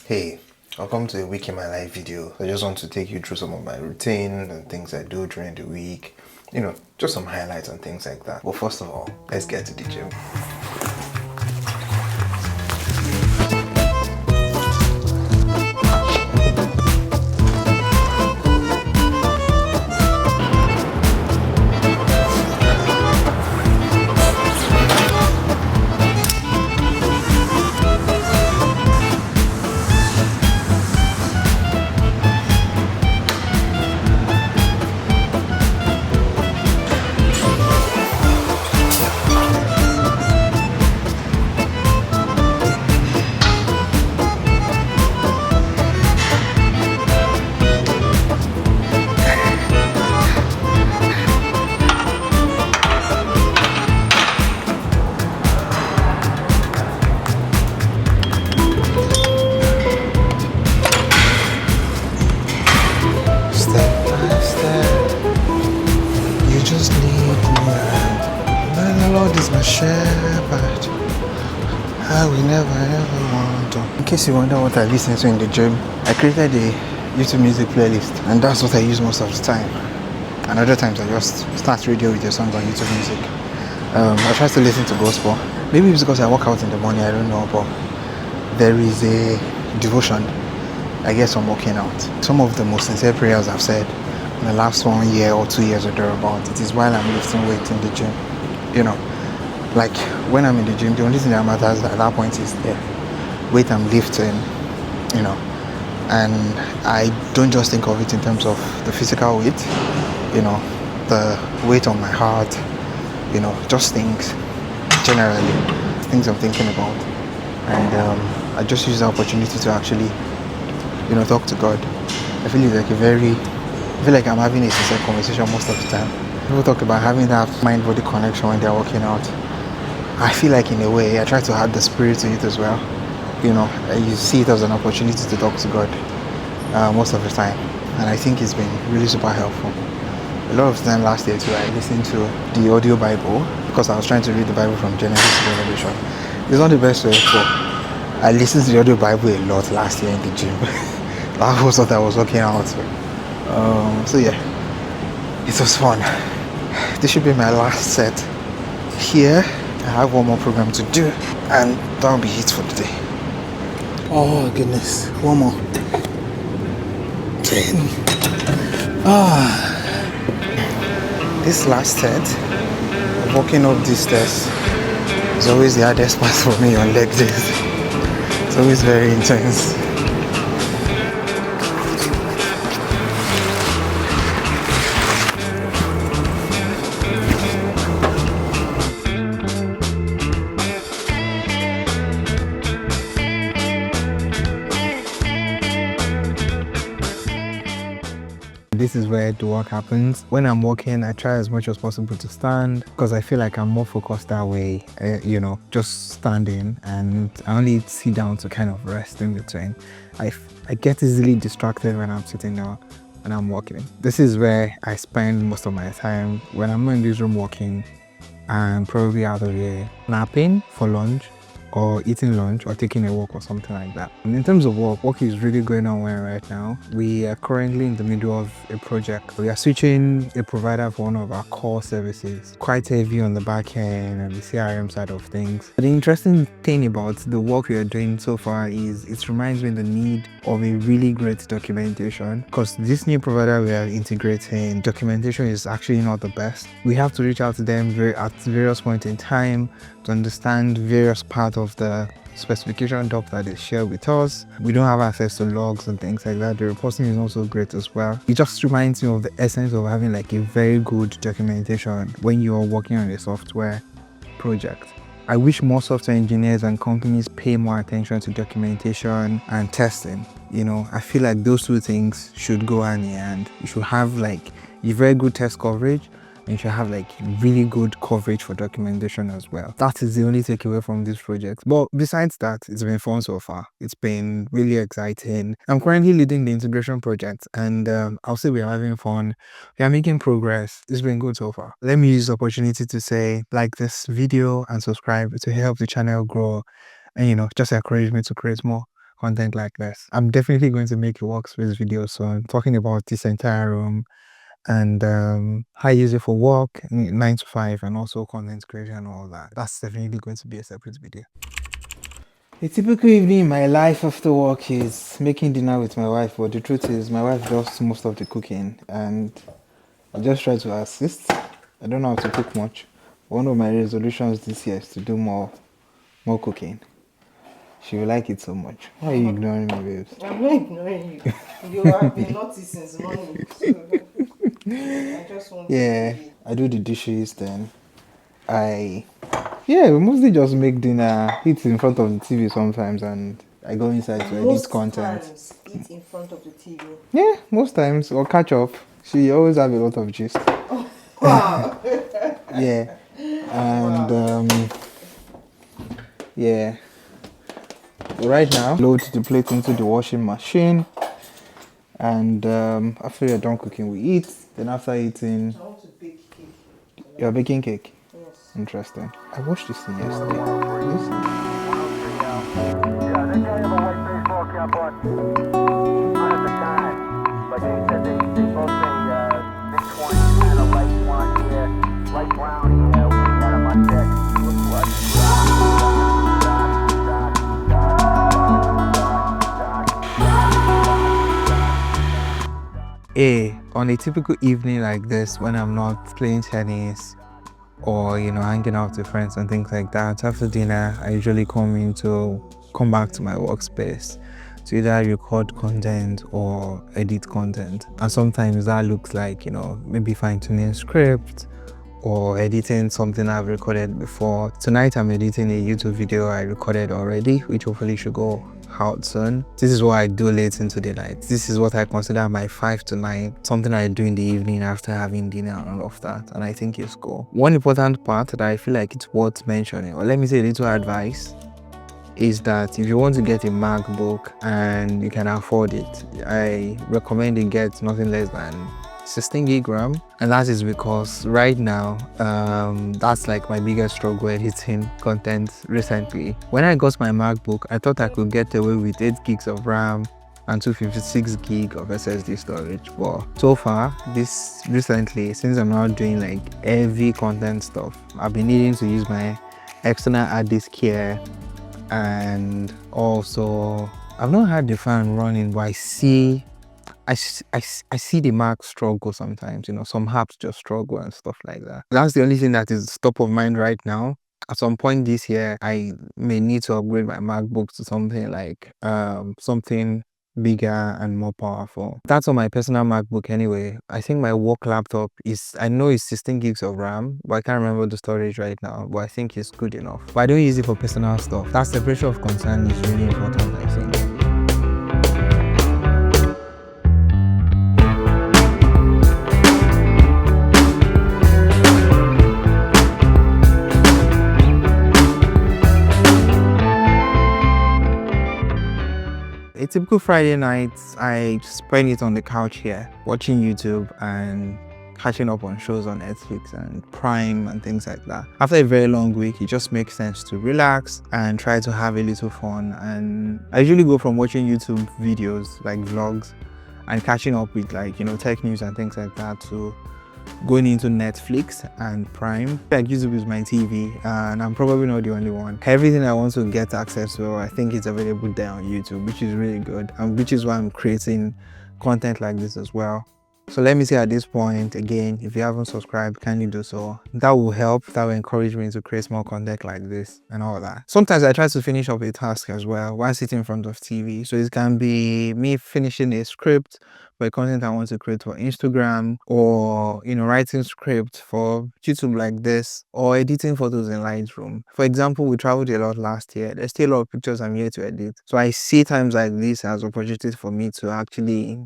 Hey, welcome to a week in my life video. I just want to take you through some of my routine and things I do during the week. Just some highlights and things like that. But first of all, let's get to the gym. Step by step, you just need me. The Lord is my shepherd. I will never ever want to. In case you wonder what I listen to in the gym, I created a YouTube music playlist, and that's what I use most of the time. And other times I just start radio with a song on YouTube music. I try to listen to gospel. Maybe it's because I work out in the morning, I don't know, but there is a devotion I guess I'm working out. Some of the most sincere prayers I've said in the last 1 year or 2 years or thereabout, it is while I'm lifting weight in the gym. Like when I'm in the gym, the only thing that matters at that point is the weight I'm lifting, and I don't just think of it in terms of the physical weight, the weight on my heart, just things generally, things I'm thinking about. And I just use the opportunity to actually talk to God. I feel like I'm having a sincere conversation most of the time. People talk about having that mind-body connection when they're working out. I feel like in a way I try to add the spirit to it as well. You see it as an opportunity to talk to God most of the time, and I think it's been really super helpful. A lot of the time last year too, I listened to the audio Bible because I was trying to read the Bible from Genesis to Revelation. It's not the best way, but I listened to the audio Bible a lot last year in the gym. That was what I was working out. So yeah, it was fun. This should be my last set here. I have one more program to do, and that'll be it for the day. Oh goodness, one more. 10. This last set, walking up these stairs, is always the hardest part for me on leg days. It's always very intense. This is where the work happens. When I'm walking, I try as much as possible to stand because I feel like I'm more focused that way, just standing, and I only sit down to kind of rest in between. I get easily distracted when I'm sitting down and I'm walking. This is where I spend most of my time when I'm in this room walking, and probably out of here napping for lunch, or eating lunch, or taking a walk or something like that. And in terms of work is really going on well right now. We are currently in the middle of a project. We are switching a provider for one of our core services. Quite heavy on the back end and the CRM side of things. But the interesting thing about the work we are doing so far is it reminds me of the need of a really great documentation, because this new provider we are integrating, documentation is actually not the best. We have to reach out to them at various points in time to understand various parts of the specification doc that they share with us. We don't have access to logs and things like that. The reporting is also great as well. It just reminds me of the essence of having like a very good documentation when you're working on a software project. I wish more software engineers and companies pay more attention to documentation and testing. I feel like those two things should go hand in hand. You should have like a very good test coverage, and you should have like really good coverage for documentation as well. That is the only takeaway from this project. But besides that, it's been fun so far. It's been really exciting. I'm currently leading the integration project, and I'll say we're having fun. We are making progress. It's been good so far. Let me use the opportunity to say, like this video and subscribe to help the channel grow, and just encourage me to create more. content like this. I'm definitely going to make a workspace video soon talking about this entire room and how I use it for work, 9 to 5, and also content creation and all that. That's definitely going to be a separate video. A typical evening in my life after work is making dinner with my wife, but the truth is my wife does most of the cooking and I just try to assist. I don't know how to cook much. One of my resolutions this year is to do more cooking. She will like it so much. Why are you ignoring me, babes? I'm not ignoring you. You have been naughty since morning. So I just want Yeah, to. I do the dishes then. We mostly just make dinner, eat in front of the TV sometimes, and I go inside to edit content. Most times eat in front of the TV. Yeah, most times, or catch up. She always have a lot of gist. Wow. Yeah, and yeah. Right now, load the plate into the washing machine, and after you're done cooking, we eat. Then after eating, I want to bake cake. you're baking cake. Yes. Interesting. I watched this thing yesterday. This thing. Yeah, they can't have a white baseball cap on. Not at the time. But they said they both say mid-20s, kind of light blonde hair, light brown hair. We had them on deck. Look what? On a typical evening like this, when I'm not playing tennis or hanging out with friends and things like that, after dinner I usually come back to my workspace to either record content or edit content, and sometimes that looks like maybe fine-tuning script or editing something I've recorded before. Tonight I'm editing a YouTube video I recorded already, which hopefully should go out soon. This is what I do late into the night. This is what I consider my 5 to 9, something I do in the evening after having dinner and all of that, and I think it's cool. One important part that I feel like it's worth mentioning, or let me say a little advice, is that if you want to get a MacBook and you can afford it, I recommend you get nothing less than 16 gig RAM, and that is because right now that's like my biggest struggle editing content recently. When I got my MacBook, I thought I could get away with 8 gigs of RAM and 256 gig of SSD storage, but so far this recently, since I'm now doing like heavy content stuff, I've been needing to use my external hard disk here, and also I've not had the fan running, but I see the Mac struggle sometimes. Some apps just struggle and stuff like that. That's the only thing that is top of mind right now. At some point this year, I may need to upgrade my MacBook to something like something bigger and more powerful. That's on my personal MacBook anyway. I think my work laptop I know it's 16 gigs of RAM, but I can't remember the storage right now, but I think it's good enough. But I don't use it for personal stuff. That separation of concern is really important, I think. A typical Friday night, I spend it on the couch here, watching YouTube and catching up on shows on Netflix and Prime and things like that. After a very long week, it just makes sense to relax and try to have a little fun. And I usually go from watching YouTube videos like vlogs and catching up with tech news and things like that to going into Netflix and Prime. Like YouTube is my TV, and I'm probably not the only one. Everything I want to get access to, I think it's available there on YouTube, which is really good, and which is why I'm creating content like this as well. So let me say at this point, again, if you haven't subscribed, kindly do so. That will help, that will encourage me to create more content like this and all that. Sometimes I try to finish up a task as well while sitting in front of TV. So it can be me finishing a script for content I want to create for Instagram, or writing script for YouTube like this, or editing photos in Lightroom. For example, we traveled a lot last year. There's still a lot of pictures I'm here to edit. So I see times like this as opportunities for me to actually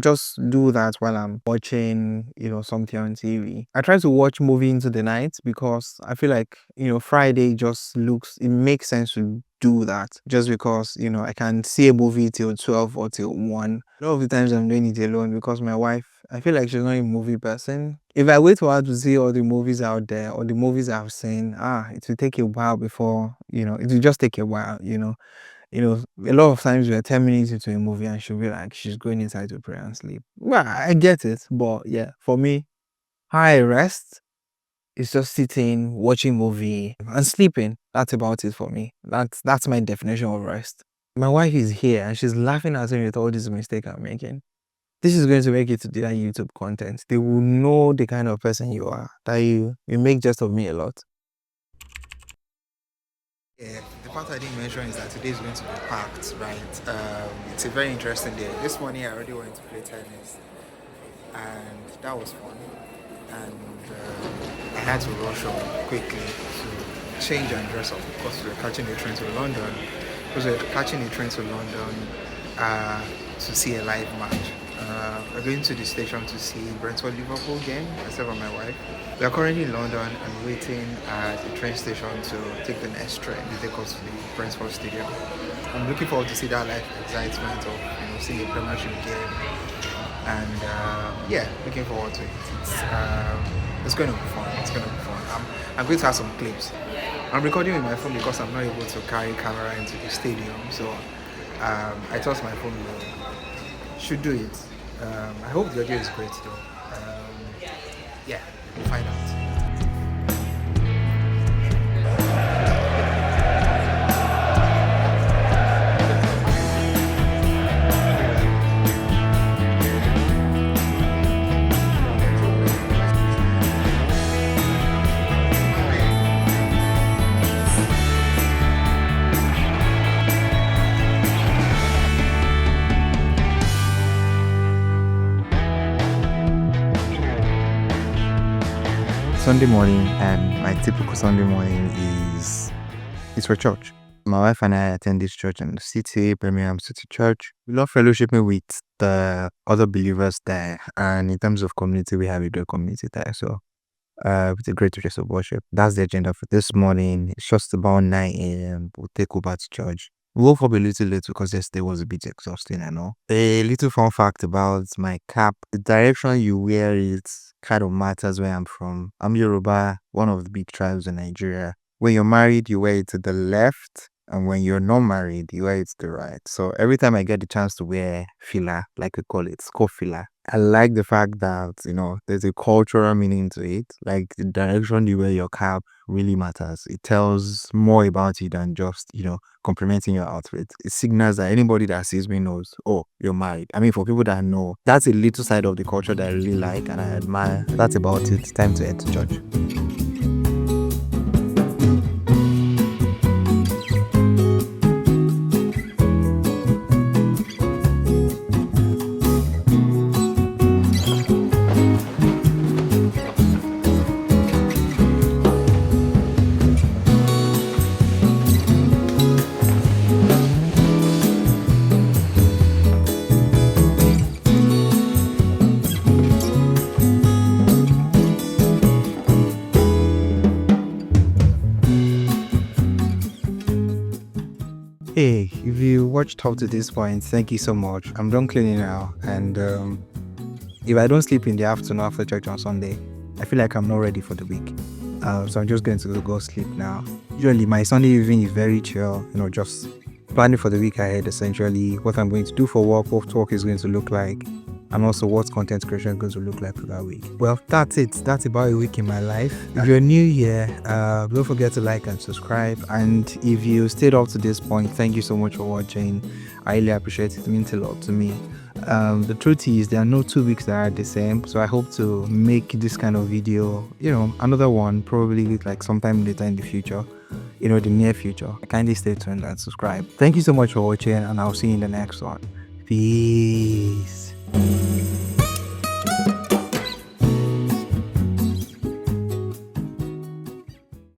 just do that while I'm watching, something on TV. I try to watch movie into the night because I feel like, Friday it makes sense to do that, just because, I can see a movie till 12 or till 1. A lot of the times I'm doing it alone because my wife, I feel like she's not a movie person. If I wait for her to see all the movies out there or the movies I've seen, it will take a while before, it will just take a while, A lot of times we're 10 minutes into a movie and she'll be like, she's going inside to pray and sleep. Well, I get it, but yeah, for me, how I rest is just sitting, watching movie, and sleeping. That's about it for me. That's my definition of rest. My wife is here and she's laughing at me with all these mistakes I'm making. This is going to make it to their YouTube content. They will know the kind of person you are, that you make jest of me a lot. Yeah, the part I didn't mention is that today is going to be packed, right? It's a very interesting day. This morning I already went to play tennis, and that was fun. And I had to rush on quickly to change and dress up because we were catching a train to London. To see a live match. We're going to the station to see Brentford and Liverpool game, myself and my wife. We are currently in London and waiting at the train station to take the next train to take us to the Brentford Stadium. I'm looking forward to see that live excitement of seeing a premiership game, and yeah, looking forward to it. It's going to be fun. It's going to be fun. I'm going to have some clips. I'm recording with my phone because I'm not able to carry camera into the stadium, so I thought my phone should do it. I hope the audio is great though. Yeah, we'll find out. Sunday morning, and my typical Sunday morning is for church. My wife and I attend this church in the city, Birmingham City Church. We love fellowshipping with the other believers there, and in terms of community, we have a great community there. So, it's a great place of worship. That's the agenda for this morning. It's just about 9 a.m. We'll take over to church. We woke up a little late because yesterday was a bit exhausting, I know. A little fun fact about my cap: the direction you wear it kind of matters where I'm from. I'm Yoruba, one of the big tribes in Nigeria. When you're married, you wear it to the left, and when you're not married, you wear it to the right. So every time I get the chance to wear fila, like we call it, it's called fila. I like the fact that, there's a cultural meaning to it. Like the direction you wear your cap really matters. It tells more about you than just, complimenting your outfit. It signals that anybody that sees me knows, oh, you're married. I mean, for people that know, that's a little side of the culture that I really like and I admire. That's about it. Time to head to church. Hey, if you watched up to this point, thank you so much. I'm done cleaning now, and if I don't sleep in the afternoon after church on Sunday, I feel like I'm not ready for the week. So I'm just going to go sleep now. Usually my Sunday evening is very chill, just planning for the week ahead, essentially what I'm going to do for work, what work is going to look like, and also what content creation is going to look like for that week. Well, that's it. That's about a week in my life. If you're new here, don't forget to like and subscribe. And if you stayed up to this point, thank you so much for watching. I really appreciate it. It means a lot to me. The truth is, there are no 2 weeks that are the same, so I hope to make this kind of video, another one, probably like sometime later in the future, the near future. Kindly stay tuned and subscribe. Thank you so much for watching, and I'll see you in the next one. Peace.